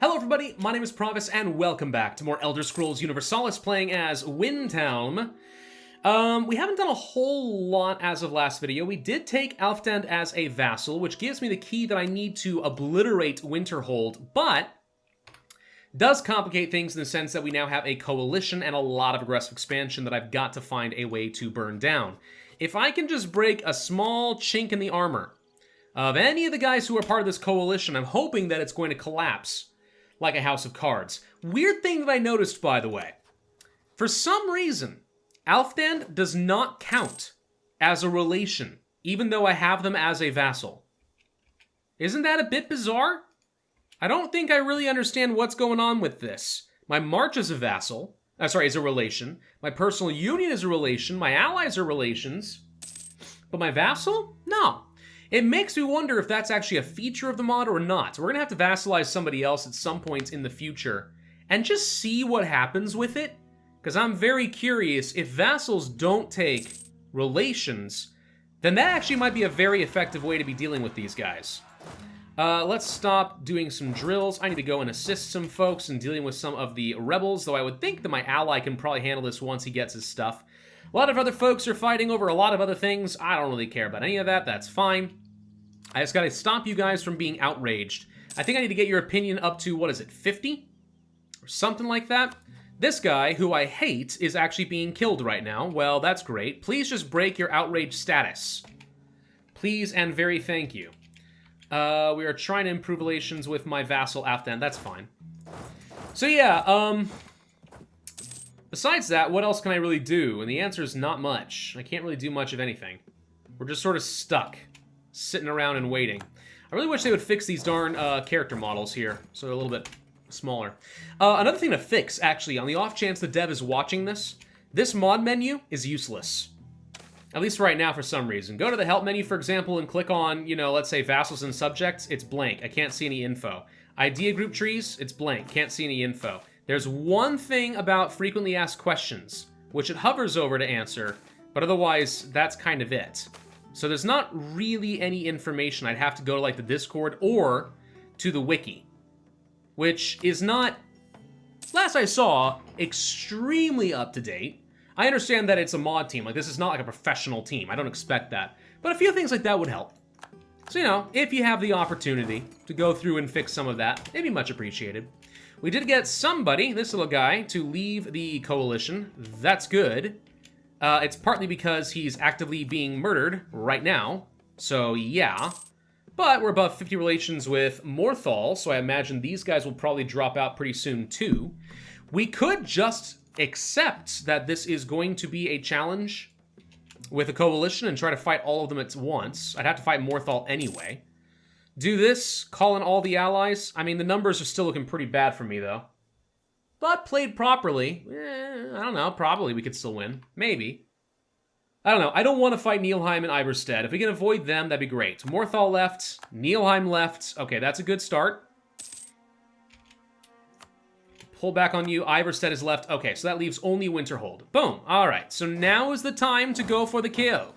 Hello everybody, my name is Pravus, and welcome back to more Elder Scrolls Universalis playing as Windhelm. We haven't done a whole lot as of last video. We did take Alfdand as a vassal, which gives me the key that I need to obliterate Winterhold, but does complicate things in the sense that we now have a coalition and a lot of aggressive expansion that I've got to find a way to burn down. If I can just break a small chink in the armor of any of the guys who are part of this coalition, I'm hoping that it's going to collapse like a house of cards. Weird thing that I noticed, by the way. For some reason, Alfdand does not count as a relation, even though I have them as a vassal. Isn't that a bit bizarre? I don't think I really understand what's going on with this. My March is a vassal. Is a relation. My personal union is a relation. My allies are relations. But my vassal? No. It makes me wonder if that's actually a feature of the mod or not. So we're going to have to vassalize somebody else at some point in the future and just see what happens with it. Because I'm very curious, if vassals don't take relations, then that actually might be a very effective way to be dealing with these guys. Let's stop doing some drills. I need to go and assist some folks in dealing with some of the rebels, though I would think that my ally can probably handle this once he gets his stuff. A lot of other folks are fighting over a lot of other things. I don't really care about any of that. That's fine. I just gotta stop you guys from being outraged. I think I need to get your opinion up to, what is it, 50? Or something like that? This guy, who I hate, is actually being killed right now. Well, that's great. Please just break your outrage status. Please and very thank you. We are trying to improve relations with my vassal Alfdand. That's fine. So yeah, besides that, what else can I really do? And the answer is not much. I can't really do much of anything. We're just sort of stuck, sitting around and waiting. I really wish they would fix these darn character models here, so they're a little bit smaller. Another thing to fix, actually, on the off chance the dev is watching this mod menu is useless. At least right now for some reason. Go to the help menu, for example, and click on, you know, let's say vassals and subjects. It's blank. I can't see any info. Idea group trees, it's blank. Can't see any info. There's one thing about frequently asked questions, which it hovers over to answer, but otherwise, that's kind of it. So there's not really any information. I'd have to go to, like, the Discord or to the wiki, which is not, last I saw, extremely up-to-date. I understand that it's a mod team. Like, this is not like a professional team. I don't expect that. But a few things like that would help. So, you know, if you have the opportunity to go through and fix some of that, it'd be much appreciated. We did get somebody, this little guy, to leave the coalition. That's good. It's partly because he's actively being murdered right now. So, yeah. But we're above 50 relations with Morthal, so I imagine these guys will probably drop out pretty soon, too. We could just accept that this is going to be a challenge with a coalition and try to fight all of them at once. I'd have to fight Morthal anyway. Do this, call in all the allies. I mean, the numbers are still looking pretty bad for me, though. But played properly, I don't know, probably we could still win. Maybe. I don't know, I don't want to fight Nilheim and Iverstead. If we can avoid them, that'd be great. Morthal left, Nilheim left. Okay, that's a good start. Pull back on you. Iverstead is left. Okay, so that leaves only Winterhold. Boom. All right, so now is the time to go for the kill.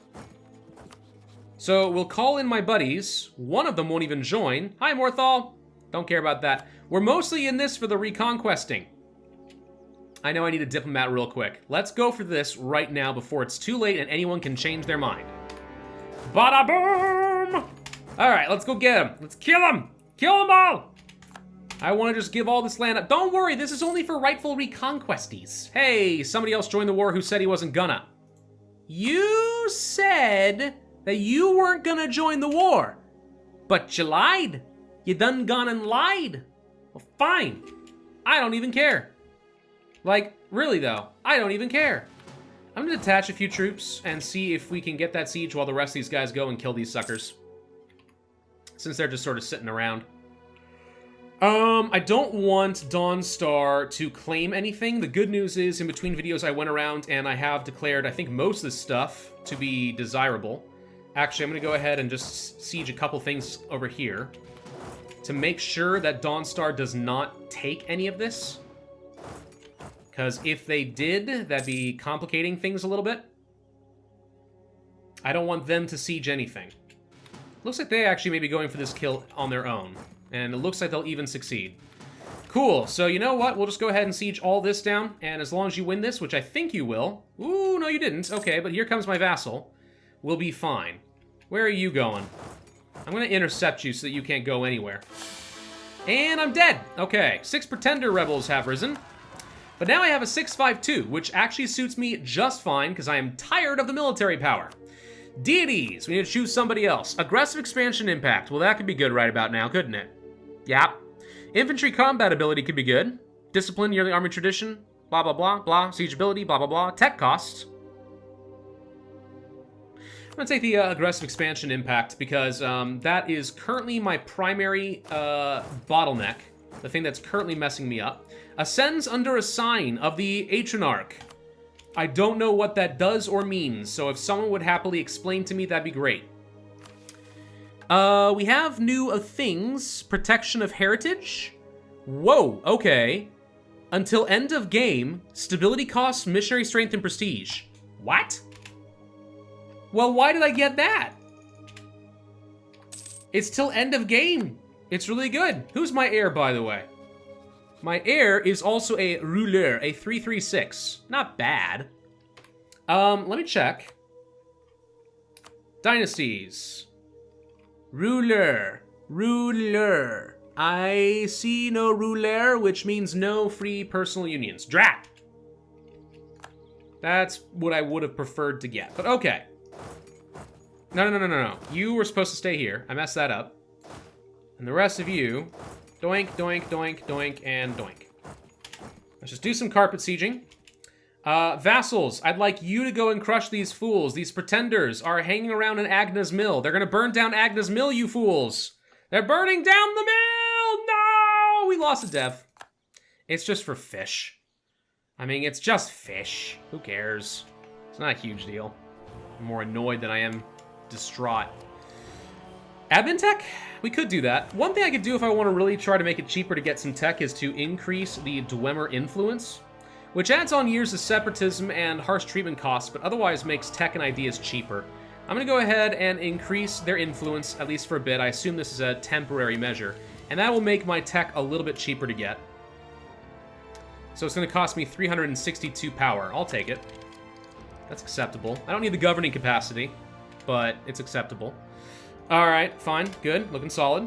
So we'll call in my buddies. One of them won't even join. Hi, Morthal. Don't care about that. We're mostly in this for the reconquesting. I know I need a diplomat real quick. Let's go for this right now before it's too late and anyone can change their mind. Bada boom! All right, let's go get him. Let's kill him. Kill them all. I want to just give all this land up. Don't worry, this is only for rightful reconquesties. Hey, somebody else joined the war who said he wasn't gonna. You said that you weren't gonna join the war, but you lied. You done gone and lied. Well, fine. I don't even care. Like, really though, I don't even care. I'm gonna detach a few troops and see if we can get that siege while the rest of these guys go and kill these suckers. Since they're just sort of sitting around. I don't want Dawnstar to claim anything. The good news is, in between videos, I went around and I have declared, I think, most of this stuff to be desirable. Actually, I'm going to go ahead and just siege a couple things over here to make sure that Dawnstar does not take any of this. Because if they did, that'd be complicating things a little bit. I don't want them to siege anything. Looks like they actually may be going for this kill on their own. And it looks like they'll even succeed. Cool, so you know what? We'll just go ahead and siege all this down, and as long as you win this, which I think you will... Ooh, no you didn't. Okay, but here comes my vassal. We'll be fine. Where are you going? I'm gonna intercept you so that you can't go anywhere. And I'm dead! Okay, 6 Pretender Rebels have risen. But now I have a 652, which actually suits me just fine, because I am tired of the military power. Deities! We need to choose somebody else. Aggressive Expansion Impact. Well, that could be good right about now, couldn't it? Yep. Infantry combat ability could be good. Discipline, yearly army tradition, blah, blah, blah, blah. Siege ability, blah, blah, blah. Tech costs. I'm going to take the aggressive expansion impact because that is currently my primary bottleneck. The thing that's currently messing me up. Ascends under a sign of the Atronarch. I don't know what that does or means, so if someone would happily explain to me, that'd be great. We have new things. Protection of Heritage. Whoa, okay. Until end of game, stability costs, missionary strength, and prestige. What? Well, why did I get that? It's till end of game. It's really good. Who's my heir, by the way? My heir is also a ruler, a 336. Not bad. Let me check. Dynasties. Ruler. Ruler. I see no ruler, which means no free personal unions. Drat! That's what I would have preferred to get, but okay. No. You were supposed to stay here. I messed that up. And the rest of you, doink, doink, doink, doink, and doink. Let's just do some carpet sieging. Vassals, I'd like you to go and crush these fools. These pretenders are hanging around in Agna's mill. They're gonna burn down Agna's mill, you fools. They're burning down the mill! No! We lost a dev. It's just for fish. I mean, it's just fish. Who cares? It's not a huge deal. I'm more annoyed than I am distraught. Admin tech? We could do that. One thing I could do if I want to really try to make it cheaper to get some tech is to increase the Dwemer influence, which adds on years of separatism and harsh treatment costs, but otherwise makes tech and ideas cheaper. I'm going to go ahead and increase their influence, at least for a bit. I assume this is a temporary measure, and that will make my tech a little bit cheaper to get. So it's going to cost me 362 power. I'll take it. That's acceptable. I don't need the governing capacity, but it's acceptable. All right, fine, good, looking solid.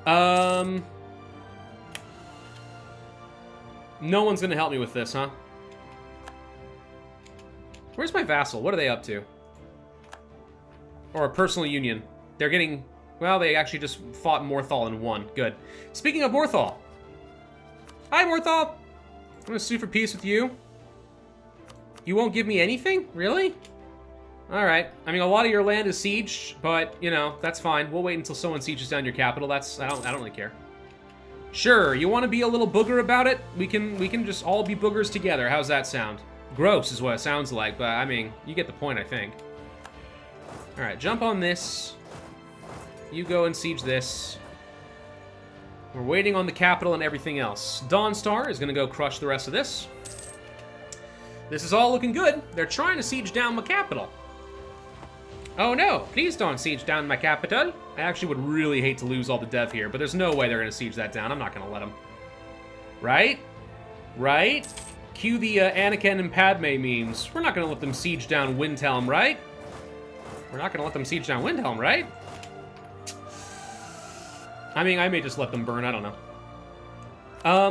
No one's gonna help me with this, huh? Where's my vassal? What are they up to? Or a personal union. They're getting, well, they actually just fought Morthal and won. Good. Speaking of Morthal. Hi, Morthal. I'm gonna sue for peace with you. You won't give me anything? Really? All right. I mean, a lot of your land is sieged, but, you know, that's fine. We'll wait until someone sieges down your capital. I don't really care. Sure, you want to be a little booger about it? We can just all be boogers together. How's that sound? Gross is what it sounds like, but I mean, you get the point, I think. All right, jump on this. You go and siege this. We're waiting on the capital and everything else. Dawnstar is going to go crush the rest of this. This is all looking good. They're trying to siege down my capital. Oh no, please don't siege down my capital. I actually would really hate to lose all the dev here, but there's no way they're going to siege that down. I'm not going to let them. Right? Right? Cue the Anakin and Padme memes. We're not going to let them siege down Windhelm, right? We're not going to let them siege down Windhelm, right? I mean, I may just let them burn. I don't know.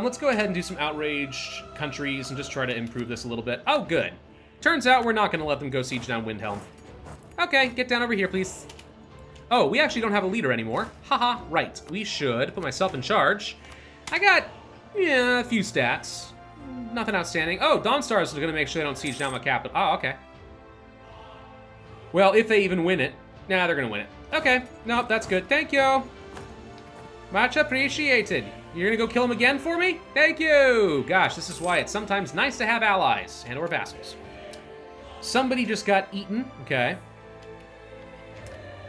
Let's go ahead and do some outraged countries and just try to improve this a little bit. Oh, good. Turns out we're not going to let them go siege down Windhelm. Okay, get down over here, please. Oh, we actually don't have a leader anymore. Haha, right. We should put myself in charge. I got, yeah, a few stats. Nothing outstanding. Oh, Dawnstar is going to make sure they don't siege down my capital. Oh, okay. Well, if they even win it. Nah, they're going to win it. Okay, no, that's good. Thank you. Much appreciated. You're going to go kill him again for me? Thank you. Gosh, this is why it's sometimes nice to have allies and or vassals. Somebody just got eaten. Okay.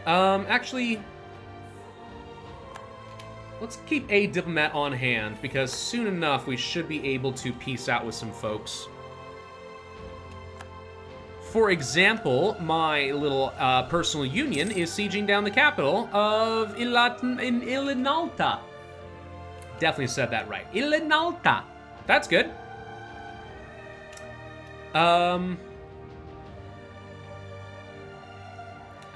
Actually, let's keep a diplomat on hand, because soon enough we should be able to peace out with some folks. For example, my little personal union is sieging down the capital of Ilinalta. Definitely said that right. Ilinalta. That's good. I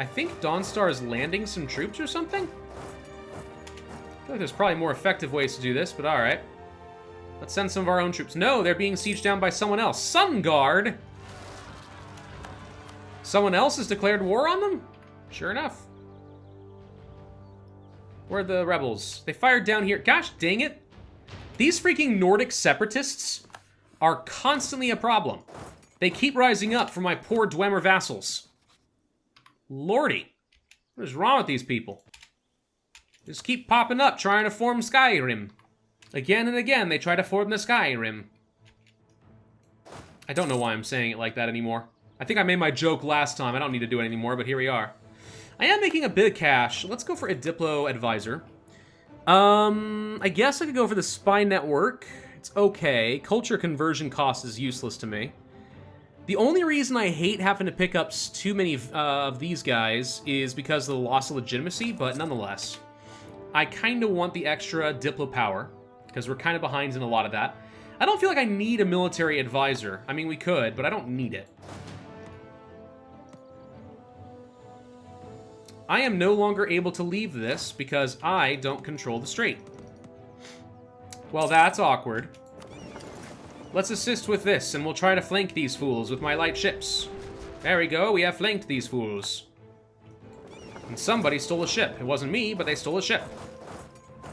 think Dawnstar is landing some troops or something? I feel like there's probably more effective ways to do this, but alright. Let's send some of our own troops. No, they're being sieged down by someone else. Sun Guard! Someone else has declared war on them? Sure enough. Where are the rebels? They fired down here. Gosh dang it. These freaking Nordic separatists are constantly a problem. They keep rising up for my poor Dwemer vassals. Lordy. What is wrong with these people? Just keep popping up, trying to form Skyrim. Again and again, they try to form the Skyrim. I don't know why I'm saying it like that anymore. I think I made my joke last time. I don't need to do it anymore, but here we are. I am making a bit of cash. Let's go for a Diplo Advisor. I guess I could go for the Spy Network. It's okay. Culture conversion cost is useless to me. The only reason I hate having to pick up too many of these guys is because of the loss of legitimacy, but nonetheless. I kind of want the extra Diplo power, because we're kind of behind in a lot of that. I don't feel like I need a military advisor. I mean, we could, but I don't need it. I am no longer able to leave this because I don't control the strait. Well, that's awkward. Let's assist with this, and we'll try to flank these fools with my light ships. There we go, we have flanked these fools. And somebody stole a ship. It wasn't me, but they stole a ship.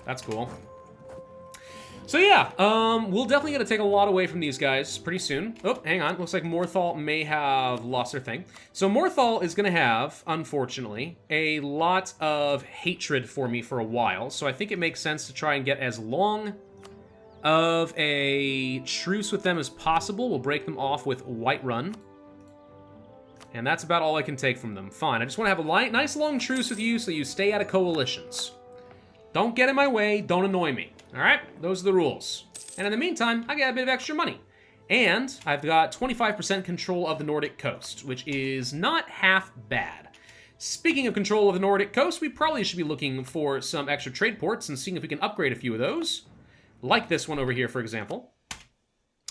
That's cool. So yeah, we'll definitely get to take a lot away from these guys pretty soon. Oh, hang on. Looks like Morthal may have lost their thing. So Morthal is going to have, unfortunately, a lot of hatred for me for a while. So I think it makes sense to try and get as long of a truce with them as possible. We'll break them off with Whiterun. And that's about all I can take from them. Fine, I just want to have a nice long truce with you so you stay out of coalitions. Don't get in my way, don't annoy me. Alright, those are the rules. And in the meantime, I got a bit of extra money. And I've got 25% control of the Nordic coast, which is not half bad. Speaking of control of the Nordic coast, we probably should be looking for some extra trade ports and seeing if we can upgrade a few of those. Like this one over here, for example.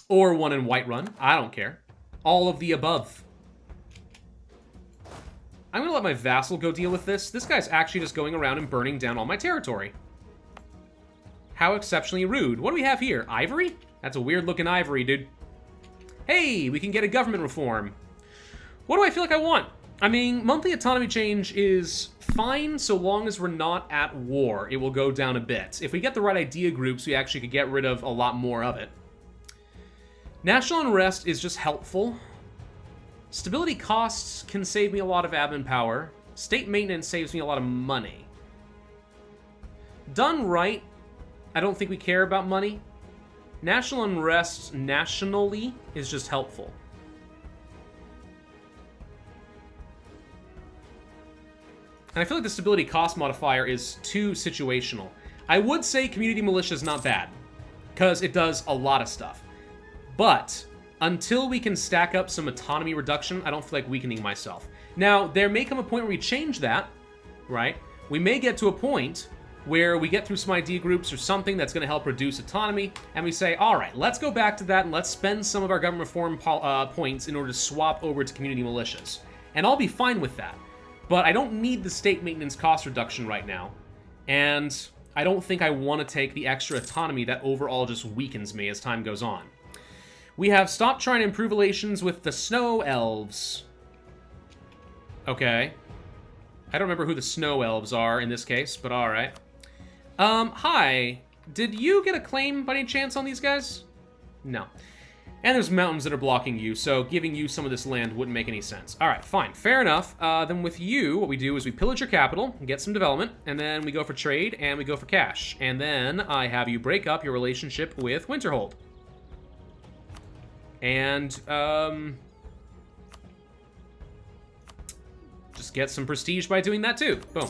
Or one in Whiterun. I don't care. All of the above. I'm going to let my vassal go deal with this. This guy's actually just going around and burning down all my territory. How exceptionally rude. What do we have here? Ivory? That's a weird-looking ivory, dude. Hey, we can get a government reform. What do I feel like I want? I mean, monthly autonomy change is fine so long as we're not at war. It will go down a bit. If we get the right idea groups, we actually could get rid of a lot more of it. National unrest is just helpful. Stability costs can save me a lot of admin power. State maintenance saves me a lot of money. Done right, I don't think we care about money. National unrest nationally is just helpful. And I feel like the stability cost modifier is too situational. I would say community militia is not bad, because it does a lot of stuff. But until we can stack up some autonomy reduction, I don't feel like weakening myself. Now, there may come a point where we change that, right? We may get to a point where we get through some idea groups or something that's going to help reduce autonomy, and we say, all right, let's go back to that and let's spend some of our government reform points in order to swap over to community militias. And I'll be fine with that. But I don't need the state maintenance cost reduction right now, and I don't think I want to take the extra autonomy that overall just weakens me as time goes on. We have stopped trying to improve relations with the Snow Elves. Okay. I don't remember who the Snow Elves are in this case, but alright. Hi. Did you get a claim by any chance on these guys? No. And there's mountains that are blocking you, so giving you some of this land wouldn't make any sense. Alright, fine. Fair enough. Then with you, what we do is we pillage your capital, get some development, and then we go for trade, and we go for cash. And then I have you break up your relationship with Winterhold. And, just get some prestige by doing that too. Boom.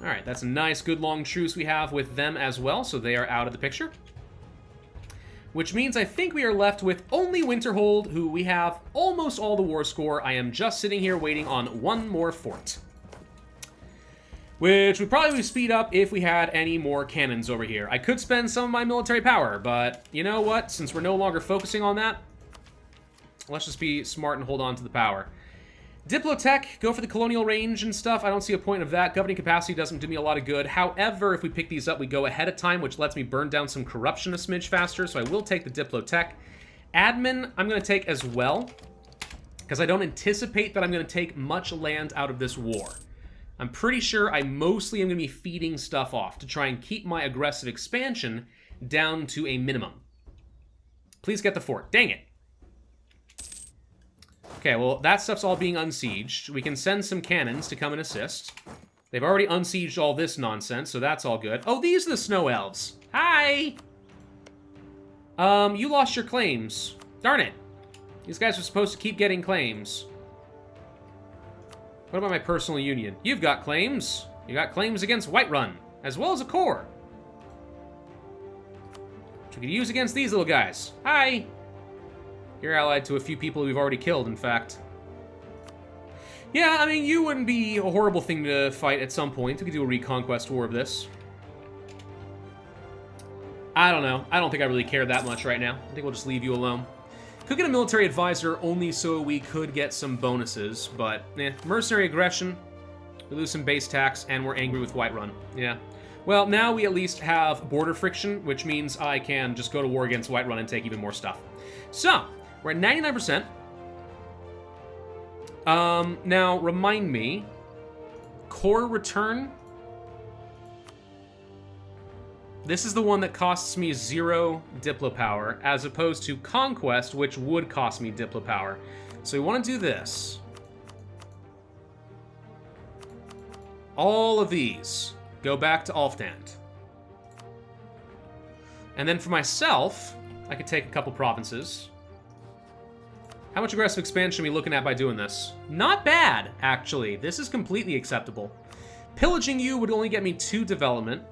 Alright, that's a nice, good long truce we have with them as well, so they are out of the picture. Which means I think we are left with only Winterhold, who we have almost all the war score. I am just sitting here waiting on one more fort. Which would probably speed up if we had any more cannons over here. I could spend some of my military power, but you know what? Since we're no longer focusing on that, let's just be smart and hold on to the power. Diplotech, go for the colonial range and stuff. I don't see a point of that. Governing capacity doesn't do me a lot of good. However, if we pick these up, we go ahead of time, which lets me burn down some corruption a smidge faster, so I will take the Diplotech. Admin, I'm going to take as well, because I don't anticipate that I'm going to take much land out of this war. I'm pretty sure I mostly am going to be feeding stuff off to try and keep my aggressive expansion down to a minimum. Please get the fort. Dang it. Okay, well, that stuff's all being unsieged. We can send some cannons to come and assist. They've already unsieged all this nonsense, so that's all good. Oh, these are the snow elves. Hi! You lost your claims. Darn it. These guys are supposed to keep getting claims. What about my personal union? You've got claims. You got claims against Whiterun, as well as a core. Which we could use against these little guys. Hi! You're allied to a few people we've already killed, in fact. Yeah, I mean, you wouldn't be a horrible thing to fight at some point. We could do a reconquest war of this. I don't know. I don't think I really care that much right now. I think we'll just leave you alone. Could get a military advisor only so we could get some bonuses, but mercenary aggression, we lose some base tax, and we're angry with Whiterun. Yeah. Well, now we at least have border friction, which means I can just go to war against Whiterun and take even more stuff. So, we're at 99%. Now, remind me, core return. This is the one that costs me 0 Diplo power, as opposed to Conquest, which would cost me Diplo power. So we want to do this. All of these go back to Alfdand. And then for myself, I could take a couple provinces. How much aggressive expansion are we looking at by doing this? Not bad, actually. This is completely acceptable. Pillaging you would only get me 2 development.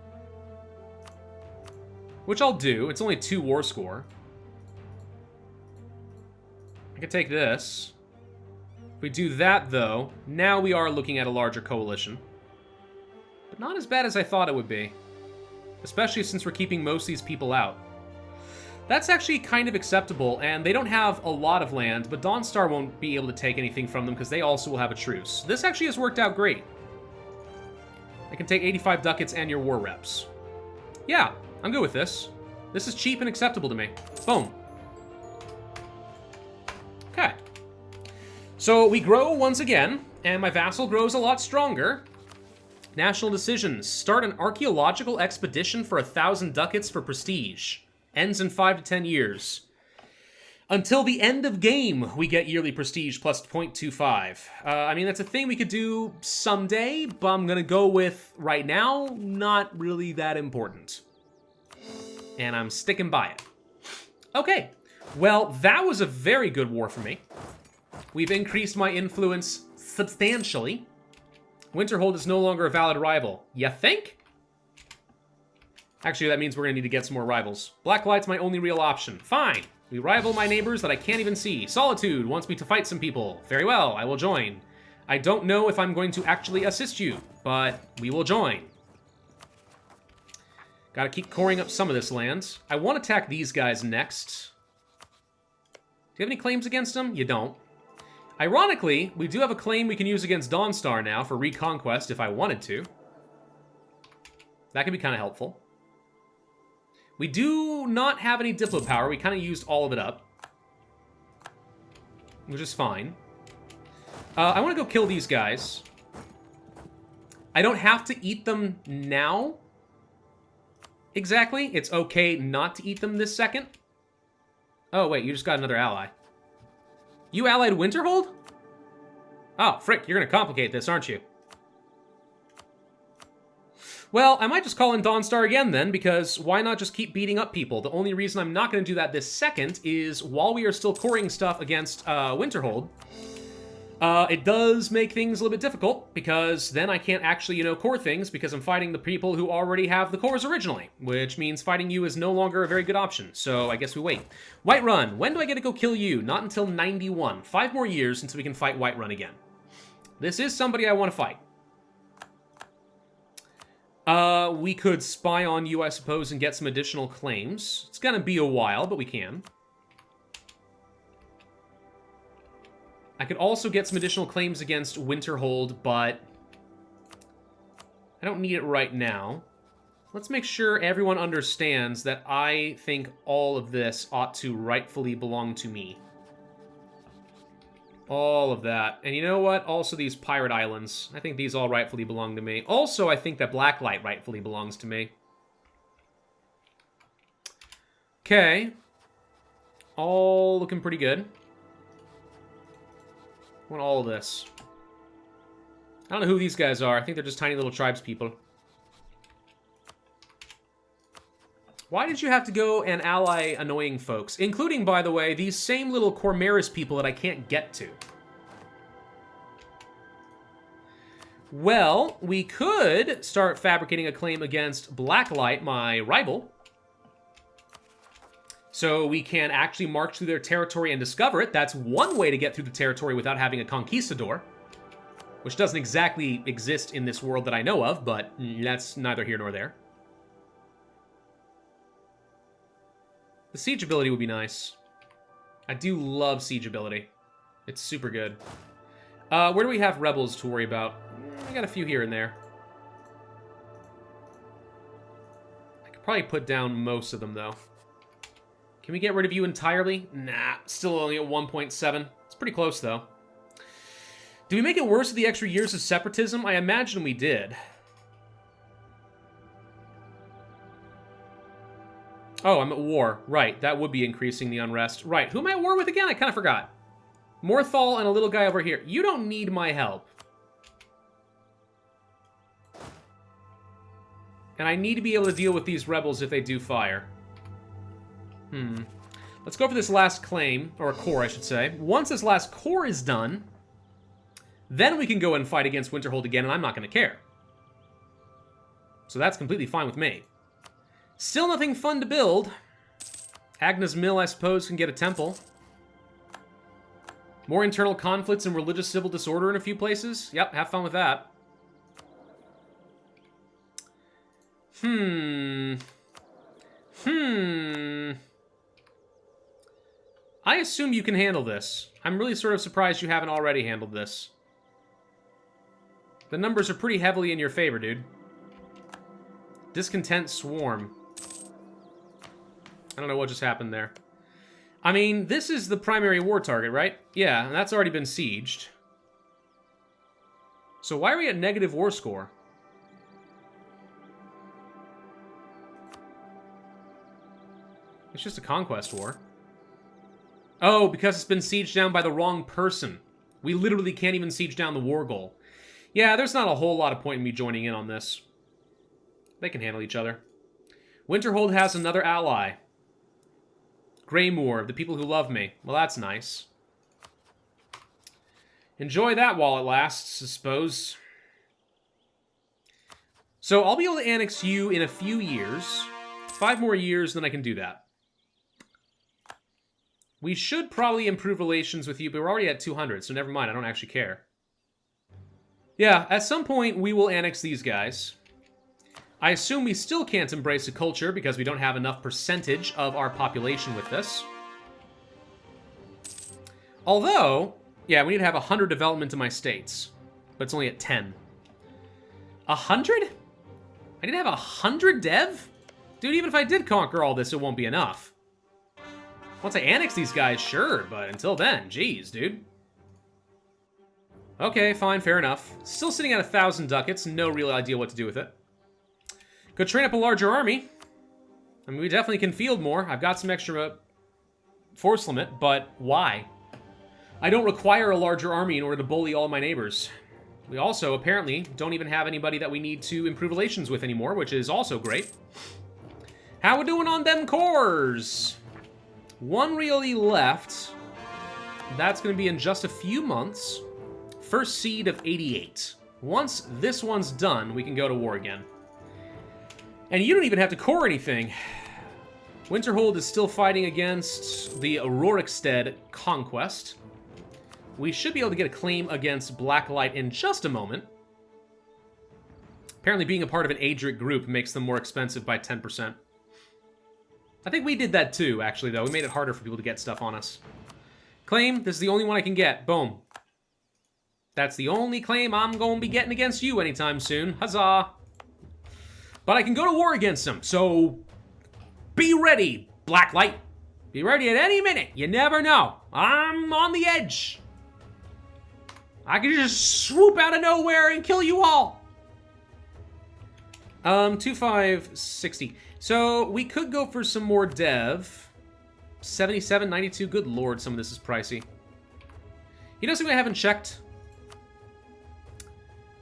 Which I'll do. It's only 2 war score. I could take this. If we do that, though, now we are looking at a larger coalition. But not as bad as I thought it would be. Especially since we're keeping most of these people out. That's actually kind of acceptable, and they don't have a lot of land, but Dawnstar won't be able to take anything from them because they also will have a truce. This actually has worked out great. I can take 85 ducats and your war reps. Yeah. I'm good with this. This is cheap and acceptable to me. Boom. Okay. So we grow once again, and my vassal grows a lot stronger. National decisions. Start an archaeological expedition for 1,000 ducats for prestige. Ends in 5 to 10 years. Until the end of game, we get yearly prestige plus 0.25. I mean, that's a thing we could do someday, but I'm going to go with right now, not really that important. And I'm sticking by it. Okay, well, that was a very good war for me. We've increased my influence substantially. Winterhold is no longer a valid rival. You think? Actually, that means we're going to need to get some more rivals. Blacklight's my only real option. Fine. We rival my neighbors that I can't even see. Solitude wants me to fight some people. Very well, I will join. I don't know if I'm going to actually assist you, but we will join. Gotta keep coring up some of this land. I want to attack these guys next. Do you have any claims against them? You don't. Ironically, we do have a claim we can use against Dawnstar now for reconquest if I wanted to. That could be kind of helpful. We do not have any Diplo power. We kind of used all of it up. Which is fine. I want to go kill these guys. I don't have to eat them now. Exactly. It's okay not to eat them this second. Oh, wait, you just got another ally. You allied Winterhold? Oh, frick, you're going to complicate this, aren't you? Well, I might just call in Dawnstar again then, because why not just keep beating up people? The only reason I'm not going to do that this second is while we are still coring stuff against Winterhold, it does make things a little bit difficult, because then I can't actually, core things, because I'm fighting the people who already have the cores originally, which means fighting you is no longer a very good option, so I guess we wait. Whiterun, when do I get to go kill you? Not until 91. 5 more years until we can fight Whiterun again. This is somebody I want to fight. We could spy on you, I suppose, and get some additional claims. It's gonna be a while, but we can. I could also get some additional claims against Winterhold, but I don't need it right now. Let's make sure everyone understands that I think all of this ought to rightfully belong to me. All of that. And you know what? Also these pirate islands. I think these all rightfully belong to me. Also, I think that Blacklight rightfully belongs to me. Okay. All looking pretty good. I want all of this. I don't know who these guys are. I think they're just tiny little tribes people. Why did you have to go and ally annoying folks? Including, by the way, these same little Cormeris people that I can't get to. Well, we could start fabricating a claim against Blacklight, my rival. So we can actually march through their territory and discover it. That's one way to get through the territory without having a conquistador. Which doesn't exactly exist in this world that I know of, but that's neither here nor there. The siege ability would be nice. I do love siege ability. It's super good. Where do we have rebels to worry about? I got a few here and there. I could probably put down most of them, though. Can we get rid of you entirely? Nah, still only at 1.7. It's pretty close, though. Did we make it worse with the extra years of separatism? I imagine we did. Oh, I'm at war. Right, that would be increasing the unrest. Right, who am I at war with again? I kind of forgot. Morthal and a little guy over here. You don't need my help. And I need to be able to deal with these rebels if they do fire. Let's go for this last claim, or a core, I should say. Once this last core is done, then we can go and fight against Winterhold again, and I'm not going to care. So that's completely fine with me. Still nothing fun to build. Agnes Mill, I suppose, can get a temple. More internal conflicts and religious civil disorder in a few places. Yep, have fun with that. I assume you can handle this. I'm really sort of surprised you haven't already handled this. The numbers are pretty heavily in your favor, dude. Discontent Swarm. I don't know what just happened there. I mean, this is the primary war target, right? Yeah, and that's already been sieged. So why are we at negative war score? It's just a conquest war. Oh, because it's been sieged down by the wrong person. We literally can't even siege down the war goal. Yeah, there's not a whole lot of point in me joining in on this. They can handle each other. Winterhold has another ally. Greymoor, the people who love me. Well, that's nice. Enjoy that while it lasts, I suppose. So I'll be able to annex you in a few years. 5 more years, then I can do that. We should probably improve relations with you, but we're already at 200, so never mind, I don't actually care. Yeah, at some point we will annex these guys. I assume we still can't embrace a culture because we don't have enough percentage of our population with this. Although, yeah, we need to have 100 development in my states, but it's only at 10. 100? I need to have 100 dev? Dude, even if I did conquer all this, it won't be enough. Once I annex these guys, sure, but until then, geez, dude. Okay, fine, fair enough. Still sitting at 1,000 ducats, no real idea what to do with it. Could train up a larger army. I mean, we definitely can field more. I've got some extra force limit, but why? I don't require a larger army in order to bully all my neighbors. We also, apparently, don't even have anybody that we need to improve relations with anymore, which is also great. How we doing on them cores? 1 really left. That's going to be in just a few months. First seed of 88. Once this one's done, we can go to war again. And you don't even have to core anything. Winterhold is still fighting against the Rorikstead conquest. We should be able to get a claim against Blacklight in just a moment. Apparently being a part of an Adric group makes them more expensive by 10%. I think we did that too, actually, though. We made it harder for people to get stuff on us. Claim, this is the only one I can get. Boom. That's the only claim I'm going to be getting against you anytime soon. Huzzah! But I can go to war against them, so be ready, Blacklight. Be ready at any minute. You never know. I'm on the edge. I can just swoop out of nowhere and kill you all. 2560. So we could go for some more dev. 7792. Good lord, some of this is pricey. You know something I haven't checked?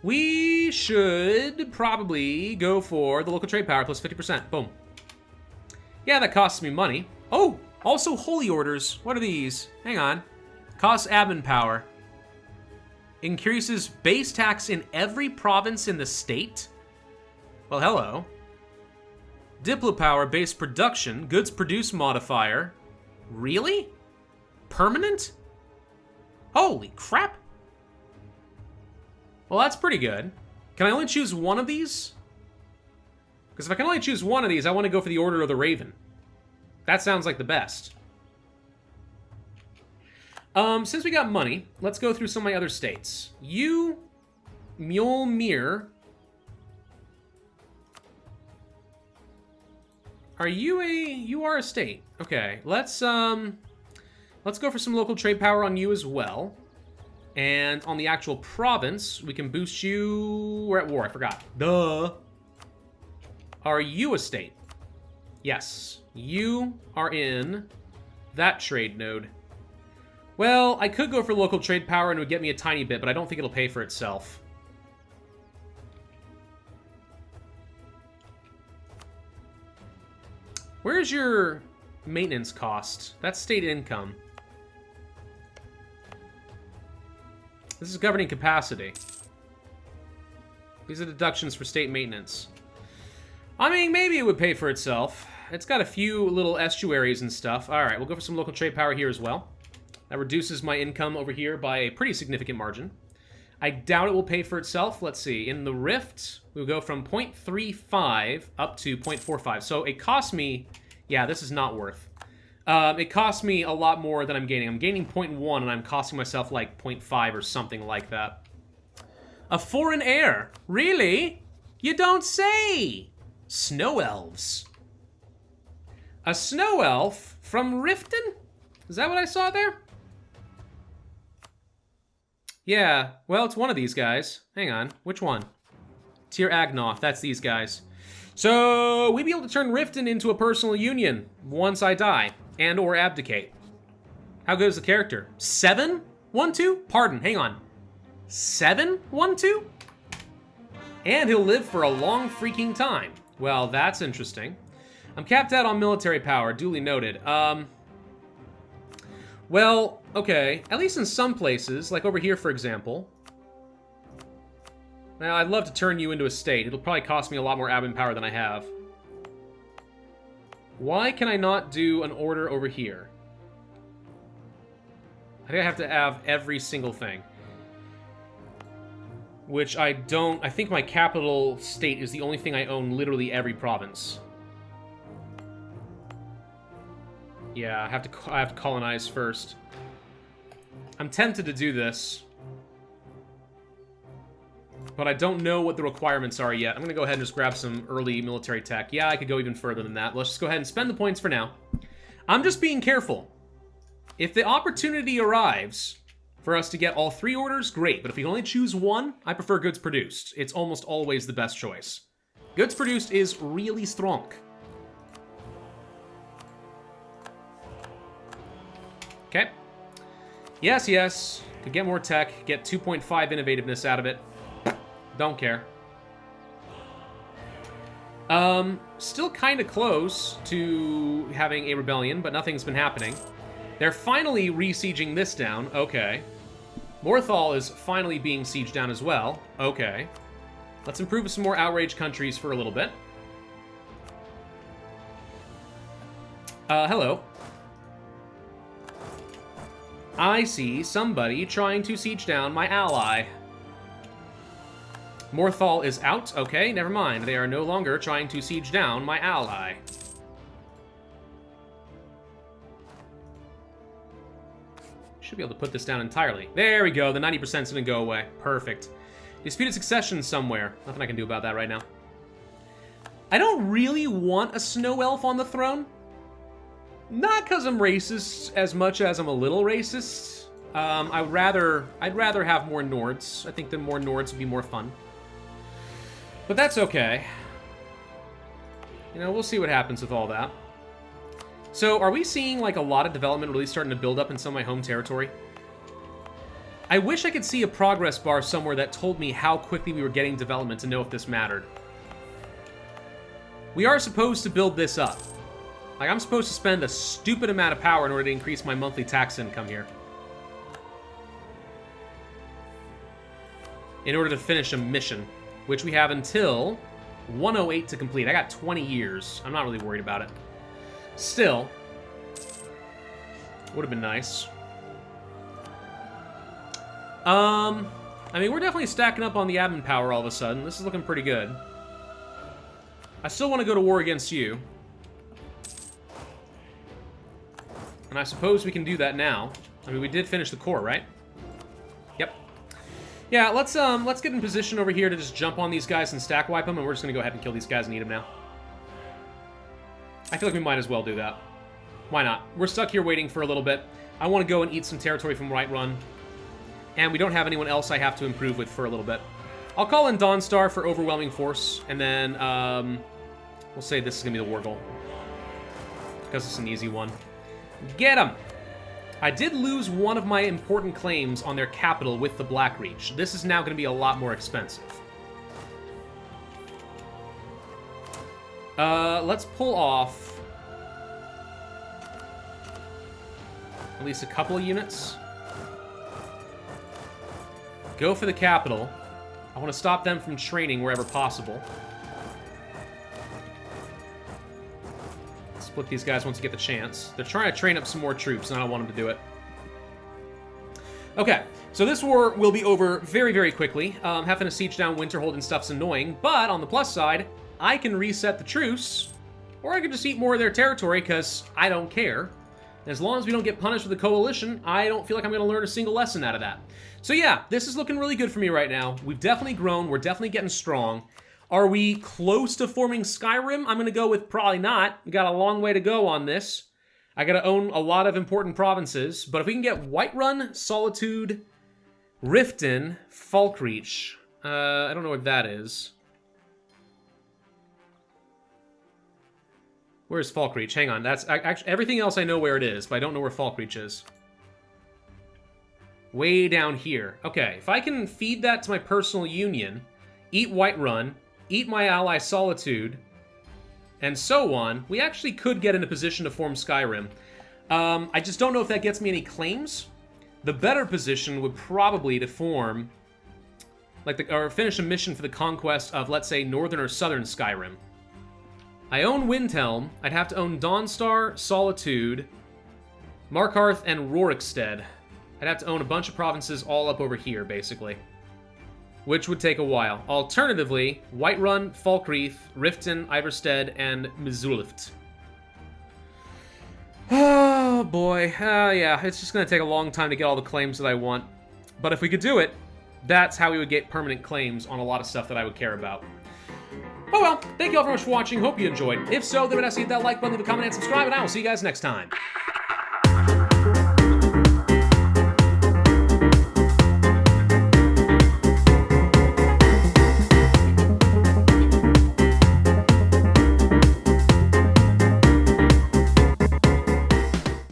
We should probably go for the local trade power plus 50%. Boom. Yeah, that costs me money. Oh, also holy orders. What are these? Hang on. Costs admin power. Increases base tax in every province in the state? Well, hello. Diplopower base production. Goods produce modifier. Really? Permanent? Holy crap. Well, that's pretty good. Can I only choose one of these? Because if I can only choose one of these, I want to go for the Order of the Raven. That sounds like the best. Since we got money, let's go through some of my other states. You, Mjolnir. You are a state. Okay, let's go for some local trade power on you as well. And on the actual province, we can boost you... We're at war, I forgot. Duh. Are you a state? Yes. You are in that trade node. Well, I could go for local trade power and it would get me a tiny bit, but I don't think it'll pay for itself. Where's your maintenance cost? That's state income. This is governing capacity. These are deductions for state maintenance. I mean, maybe it would pay for itself. It's got a few little estuaries and stuff. All right, we'll go for some local trade power here as well. That reduces my income over here by a pretty significant margin. I doubt it will pay for itself. Let's see. In the Rift, we'll go from 0.35 up to 0.45. So it cost me... Yeah, this is not worth. It costs me a lot more than I'm gaining. I'm gaining 0.1 and I'm costing myself like 0.5 or something like that. A foreign heir? Really? You don't say! Snow elves. A snow elf from Riften? Is that what I saw there? Yeah, well, it's one of these guys. Hang on, which one? Tyr Agnoth, that's these guys. So, we'd be able to turn Riften into a personal union once I die. And or abdicate. How good is the character? 712? Pardon, hang on. 712? And he'll live for a long freaking time. Well, that's interesting. I'm capped out on military power, duly noted. Well, okay. At least in some places, like over here, for example. Now, I'd love to turn you into a state. It'll probably cost me a lot more admin power than I have. Why can I not do an order over here? I think I have to have every single thing. Which I don't... I think my capital state is the only thing I own literally every province. Yeah, I have to colonize first. I'm tempted to do this. But I don't know what the requirements are yet. I'm going to go ahead and just grab some early military tech. Yeah, I could go even further than that. Let's just go ahead and spend the points for now. I'm just being careful. If the opportunity arrives for us to get all 3 orders, great. But if we can only choose one, I prefer goods produced. It's almost always the best choice. Goods produced is really strong. Okay. Yes, yes. Could get more tech. Get 2.5 innovativeness out of it. Don't care. Still kind of close to having a rebellion, but nothing's been happening. They're finally re-sieging this down. Okay. Morthal is finally being sieged down as well. Okay. Let's improve some more outraged countries for a little bit. Hello. I see somebody trying to siege down my ally. Morthal is out. Okay, never mind. They are no longer trying to siege down my ally. Should be able to put this down entirely. There we go. The 90%'s gonna go away. Perfect. Disputed succession somewhere. Nothing I can do about that right now. I don't really want a snow elf on the throne. Not because I'm racist as much as I'm a little racist. I'd rather have more Nords. I think the more Nords would be more fun. But that's okay. You know, we'll see what happens with all that. So, are we seeing, like, a lot of development really starting to build up in some of my home territory? I wish I could see a progress bar somewhere that told me how quickly we were getting development to know if this mattered. We are supposed to build this up. Like, I'm supposed to spend a stupid amount of power in order to increase my monthly tax income here. In order to finish a mission, which we have until 108 to complete. I got 20 years. I'm not really worried about it. Still, would have been nice. I mean, we're definitely stacking up on the admin power all of a sudden. This is looking pretty good. I still want to go to war against you. And I suppose we can do that now. I mean, we did finish the core, right? Yep. Yeah, let's get in position over here to just jump on these guys and stack wipe them, and we're just going to go ahead and kill these guys and eat them now. I feel like we might as well do that. Why not? We're stuck here waiting for a little bit. I want to go and eat some territory from Whiterun. And we don't have anyone else I have to improve with for a little bit. I'll call in Dawnstar for overwhelming force, and then we'll say this is going to be the war goal. Because it's an easy one. Get him! I did lose one of my important claims on their capital with the Blackreach. This is now going to be a lot more expensive. Let's pull off at least a couple of units. Go for the capital. I want to stop them from training wherever possible. Split these guys once you get the chance. They're trying to train up some more troops, and I don't want them to do it. Okay, so this war will be over very, very quickly. Having to siege down Winterhold and stuff's annoying, but on the plus side, I can reset the truce, or I can just eat more of their territory, because I don't care. As long as we don't get punished with the coalition, I don't feel like I'm going to learn a single lesson out of that. So yeah, this is looking really good for me right now. We've definitely grown. We're definitely getting strong. Are we close to forming Skyrim? I'm going to go with probably not. We got a long way to go on this. I got to own a lot of important provinces. But if we can get Whiterun, Solitude, Riften, Falkreach. I don't know what that is. Where's Falkreach? Hang on. That's actually everything else I know where it is, but I don't know where Falkreach is. Way down here. Okay, if I can feed that to my personal union, eat Whiterun, eat my ally Solitude, and so on, we actually could get in a position to form Skyrim. I just don't know if that gets me any claims. The better position would probably to form, or finish a mission for the conquest of, let's say, northern or southern Skyrim. I own Windhelm. I'd have to own Dawnstar, Solitude, Markarth, and Rorikstead. I'd have to own a bunch of provinces all up over here, basically. Which would take a while. Alternatively, Whiterun, Falkreath, Riften, Iverstead, and Mizulft. Oh, boy. Yeah, it's just going to take a long time to get all the claims that I want. But if we could do it, that's how we would get permanent claims on a lot of stuff that I would care about. Oh well, thank you all very much for watching. Hope you enjoyed. If so, then I see hit that like button, leave a comment, and subscribe, and I will see you guys next time.